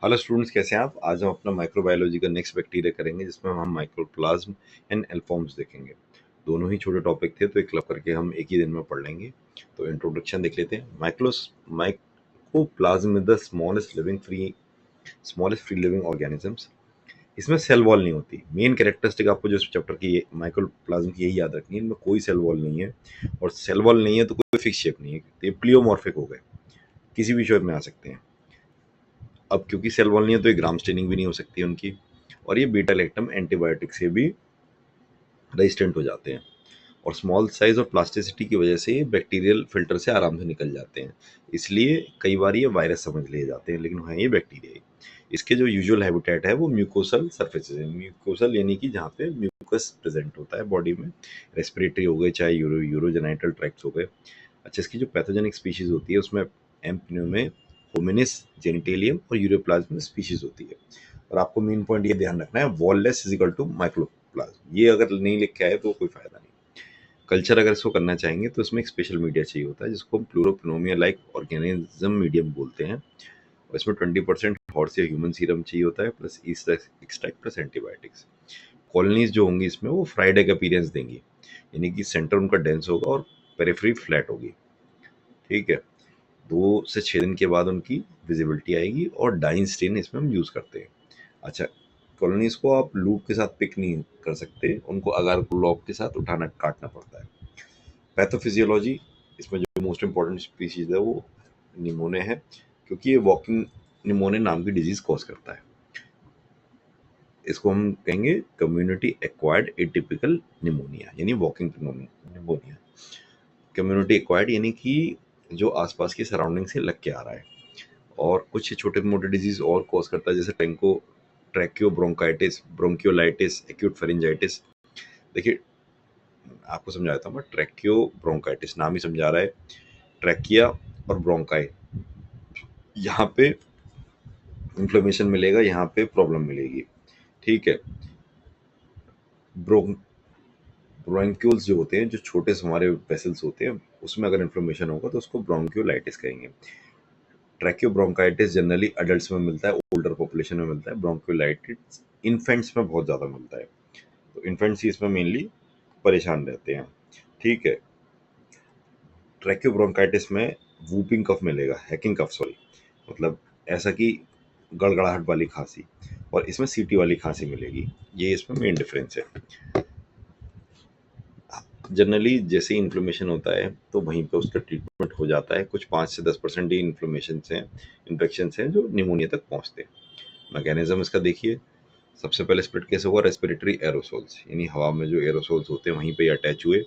Hello students, कैसे हैं आप? आज हम अपना माइक्रोबायोलॉजी का नेक्स्ट बैक्टीरिया करेंगे, जिसमें हम माइक्रोप्लाज्म एंड एल्फॉर्म्स देखेंगे। दोनों ही छोटे टॉपिक थे, तो एक क्लब करके हम एक ही दिन में पढ़ लेंगे। तो इंट्रोडक्शन देख लेते हैं। माइक्रोप्लाज्म is the smallest free living organisms. इसमें सेल वॉल नहीं होती। मेन कैरेक्टरिस्टिक आपको जो चैप्टर की माइक्रोप्लाज्म की यही याद रखनी है, इनमें कोई सेल वॉल नहीं है। और सेल वॉल नहीं है तो कोई फिक्स शेप नहीं है, तो ये प्लियोमॉर्फिक हो गए, किसी भी शेप में आ सकते हैं। अब क्योंकि सेल वॉल नहीं है तो ये ग्राम स्टेनिंग भी नहीं हो सकती उनकी, और ये बीटा लैक्टम एंटीबायोटिक से भी रेजिस्टेंट हो जाते हैं। और स्मॉल साइज और प्लास्टिसिटी की वजह से ये बैक्टीरियल फिल्टर से आराम से निकल जाते हैं। इसलिए कई बार ये वायरस समझ लिए जाते हैं, लेकिन हाँ, ये बैक्टीरिया है। इसके जो यूजुअल हैबिटेट है वो म्यूकोसल सर्फेसेज है। म्यूकोसल यानी कि जहाँ पे म्यूकस प्रेजेंट होता है बॉडी में। रेस्पिरेटरी हो गए, चाहे यूरोजेनाइटल ट्रैक्ट्स हो गए। अच्छा, इसकी जो पैथोजेनिक स्पीशीज होती है उसमें एम्प्न्यू में होमिनिस जेनिटेलियम और यूरोप्लाज्म स्पीशीज होती है। और आपको मेन पॉइंट ये ध्यान रखना है, wall-less is equal to mycoplasma. ये अगर नहीं लिख के आए तो कोई फायदा नहीं। कल्चर अगर इसको करना चाहेंगे तो इसमें एक स्पेशल मीडिया चाहिए होता है, जिसको हम प्लूरोपिनोमिया लाइक ऑर्गेनिज्म मीडियम बोलते हैं। और इसमें 20% हॉर्स या ह्यूमन सीरम चाहिए होता है, plus extract plus antibiotics. Colonies जो होंगी इसमें वो फ्राइड एग अपीयरेंस देंगी, यानी कि सेंटर उनका डेंस होगा और पेरिफेरी फ्लैट होगी। ठीक है। 2 से 6 दिन के बाद उनकी विजिबिलिटी आएगी, और डाइन स्टेन इसमें हम यूज़ करते हैं। अच्छा, कॉलोनीज को आप लूप के साथ पिक नहीं कर सकते, उनको अगार लॉक के साथ उठाना काटना पड़ता है। पैथोफिजियोलॉजी, इसमें जो मोस्ट इम्पॉर्टेंट स्पीशीज है वो निमोने है, क्योंकि ये वॉकिंग निमोने नाम की डिजीज कॉज करता है। इसको हम कहेंगे कम्युनिटी एक्वायर्ड एटिपिकल निमोनिया, यानी वॉकिंग निमोनिया। कम्युनिटी एक्वायर्ड यानी कि जो आसपास की सराउंडिंग से लग के आ रहा है। और कुछ छोटे मोटे डिजीज और कॉज करता है, जैसे ट्रैकियो ब्रोंकाइटिस, ब्रोंकियोलाइटिस, एक्यूट फेरिंजाइटिस। देखिए, आपको समझा देता हूँ मैं। ट्रैकियो ब्रोंकाइटिस नाम ही समझा रहा है। ट्रैकिया और ब्रोंकाई, यहाँ पे इन्फ्लेमेशन मिलेगा, यहाँ पे प्रॉब्लम मिलेगी। ठीक है। ब्रों ब्रोंक्यूल्स जो होते हैं, जो छोटे से हमारे वेसल्स होते हैं, उसमें अगर इन्फ्लेमेशन होगा तो उसको ब्रोंक्योलाइटिस कहेंगे। ट्रैकियोब्रोंकाइटिस जनरली अडल्ट्स में मिलता है, ओल्डर पॉपुलेशन में मिलता है। ब्रोंक्योलाइटिस इन्फेंट्स में बहुत ज़्यादा मिलता है, तो इन्फेंट्स ही इसमें मेनली परेशान रहते हैं। ठीक है। ट्रैकियोब्रोंकाइटिस में वूपिंग कफ मिलेगा, हैकिंग कफ सॉरी, मतलब ऐसा कि गड़गड़ाहट वाली खांसी। और इसमें सीटी वाली खांसी मिलेगी। ये इसमें मेन डिफरेंस है। जनरली जैसे ही इन्फ्लेमेशन होता है तो वहीं पे उसका ट्रीटमेंट हो जाता है। कुछ 5 से 10% ही इन्फेक्शन हैं जो निमोनिया तक पहुंचते हैं। मैकेनिज्म इसका देखिए। सबसे पहले स्प्रेड कैसे हुआ? रेस्पिरेटरी एरोसोल्स, यानी हवा में जो एरोसोल्स होते हैं वहीं पे अटैच हुए,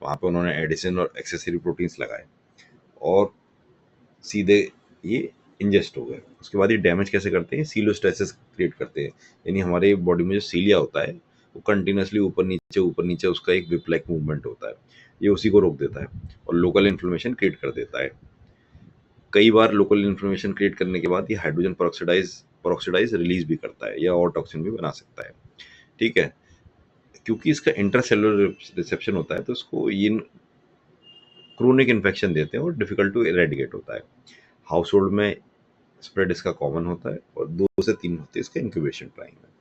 वहाँ पे उन्होंने एडिसन और एक्सेसरी प्रोटीन्स लगाए, और सीधे ये इंजेस्ट हो गए। उसके बाद ये डैमेज कैसे करते हैं? सीलोस्टैसिस क्रिएट करते हैं, यानी हमारे बॉडी में जो सीलिया होता है वो कंटिन्यूसली ऊपर नीचे उसका एक विप लाइक मूवमेंट होता है, ये उसी को रोक देता है और लोकल इन्फ्लेमेशन क्रिएट कर देता है। कई बार लोकल इन्फ्लेमेशन क्रिएट करने के बाद ये हाइड्रोजन पेरोक्साइडाइज रिलीज भी करता है, या और टॉक्सिन भी बना सकता है। ठीक है। क्योंकि इसका इंट्रासेलुलर रिसेप्शन होता है, तो इसको ये क्रोनिक इन्फेक्शन देते हैं और डिफिकल्ट टू इरेडिकेट होता है। हाउस होल्ड में स्प्रेड इसका कॉमन होता है, और 2 से 3 हफ्ते इसका इंक्यूबेशन टाइम है।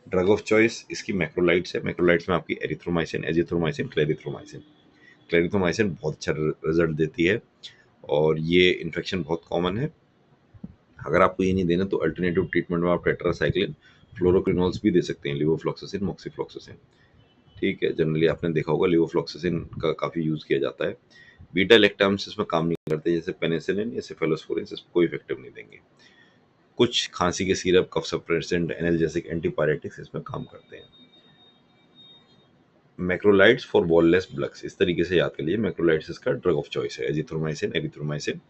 ड्रग ऑफ चॉइस इसकी मैक्रोलाइट्स है। मैक्रोलाइट्स में आपकी एरिथ्रोमाइसिन, एजिथ्रोमाइसिन, क्लेरिथ्रोमाइसिन। क्लेरिथ्रोमाइसिन बहुत अच्छा रिजल्ट देती है, और ये इन्फेक्शन बहुत कॉमन है। अगर आपको ये नहीं देना तो अल्टरनेटिव ट्रीटमेंट में आप टेट्रासाइक्लिन, फ्लोरोक्विनोल्स भी दे सकते हैं, लिवोफ्लॉक्सासिन, मॉक्सीफ्लॉक्सासिन। ठीक है। जनरली आपने देखा होगा लिवोफ्लॉक्सासिन का काफ़ी यूज़ किया जाता है। बीटा लैक्टम्स इसमें काम नहीं करते, जैसे पेनिसिलिन या सेफेलोस्पोरिन, इसमें कोई इफेक्टिव नहीं देंगे। कुछ खांसी के syrup, cough suppressant, analgesic, antipyretics इसमें काम करते हैं। मैक्रोलाइट्स फॉर वॉललेस ब्लक्स, इस तरीके से याद कर लीजिए। मैक्रोलाइट्स इसका ड्रग ऑफ चॉइस है, एजिथ्रोमाइसिन, एरिथ्रोमाइसिन।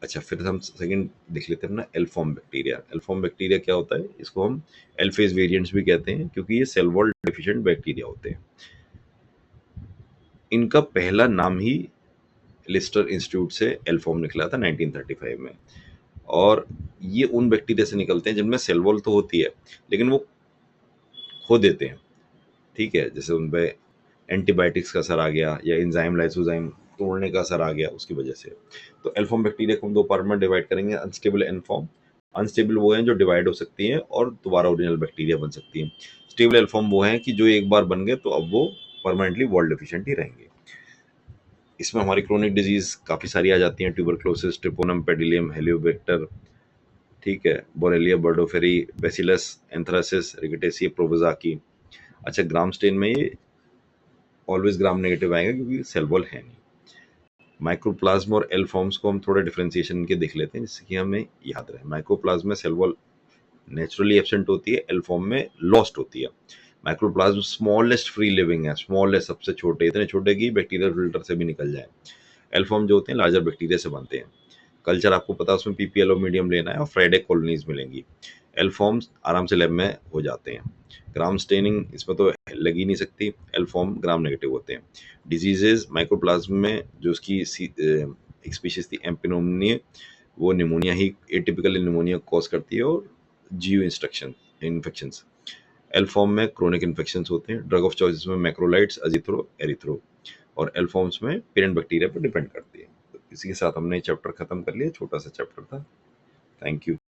अच्छा, फिर हम सेकंड देख लेते हैं ना, एल्फॉर्म बैक्टीरिया। एल्फॉर्म बैक्टीरिया क्या होता है? इसको हम एल्फेज वेरिएंट्स भी कहते हैं, क्योंकि ये सेल वॉल डेफिशिएंट बैक्टीरिया होते हैं। इनका पहला नाम ही लिस्टर इंस्टीट्यूट से एल्फॉर्म निकला था 1935 में। और ये उन बैक्टीरिया से निकलते हैं जिनमें सेल वॉल तो होती है, लेकिन वो खो देते हैं। ठीक है। जैसे उन पे एंटीबायोटिक्स का असर आ गया, या इंजाइम लाइसोजाइम तोड़ने का असर आ गया उसकी वजह से। तो एल फॉर्म बैक्टीरिया को हम 2 पार्ट में डिवाइड करेंगे, अनस्टेबल, एन फॉर्म। अनस्टेबल वो हैं जो डिवाइड हो सकती हैं और दोबारा ओरिजिनल बैक्टीरिया बन सकती हैं। स्टेबल एल फॉर्म वो हैं कि जो एक बार बन गए तो अब वो परमानेंटली वॉल डेफिशिएंट ही रहेंगे। इसमें हमारी क्रोनिक डिजीज काफ़ी सारी आ जाती हैं, ट्यूबरक्लोसिस, ट्रिपोनम पेडिलियम, हेलियोबैक्टर, ठीक है, बोरेलिया बर्डोफेरी, बैसिलस एंथ्रासिस, रिकेटेसिया प्रोवोज़ाकी। अच्छा, ग्राम स्टेन में ये ऑलवेज ग्राम नेगेटिव आएगा क्योंकि सेल वॉल है नहीं। माइक्रोप्लाज्म और एल फॉर्म्स को हम थोड़ा डिफरेंशिएशन के देख लेते हैं जिससे कि हमें याद रहे। माइक्रोप्लाज्म में सेल वॉल नेचुरली एब्सेंट होती है, एल फॉर्म में लॉस्ट होती है। माइक्रोप्लाज्म स्मॉलेस्ट फ्री लिविंग है, स्मॉलेस्ट सबसे छोटे, इतने छोटे कि बैक्टीरियल फिल्टर से भी निकल जाए। एल फॉर्म जो होते हैं लार्जर बैक्टीरिया से बनते हैं। कल्चर आपको पता है उसमें पीपीएल और मीडियम लेना है और फ्राइडे कॉलोनीज मिलेंगी। एल फॉर्म्स आराम से लैब में हो जाते हैं। ग्राम स्टेनिंग इसमें तो लग ही नहीं सकती, एल फॉर्म ग्राम नेगेटिव होते हैं। डिजीजेज माइक्रोप्लाज्म में जो उसकी एक स्पीशीज थी एम्पिनोमनिया, वो निमोनिया ही एटिपिकल निमोनिया कॉज करती है और जीव इंस्ट्रक्शन इन्फेक्शंस। एल फॉर्म में क्रोनिक इन्फेक्शंस होते हैं। ड्रग ऑफ चॉइस में मैक्रोलाइड्स, अजिथ्रो, एरिथ्रो। और एल फॉर्म्स में पेरेंट बैक्टीरिया पर डिपेंड करती है। तो इसी के साथ हमने चैप्टर खत्म कर लिया, छोटा सा चैप्टर था। Thank you.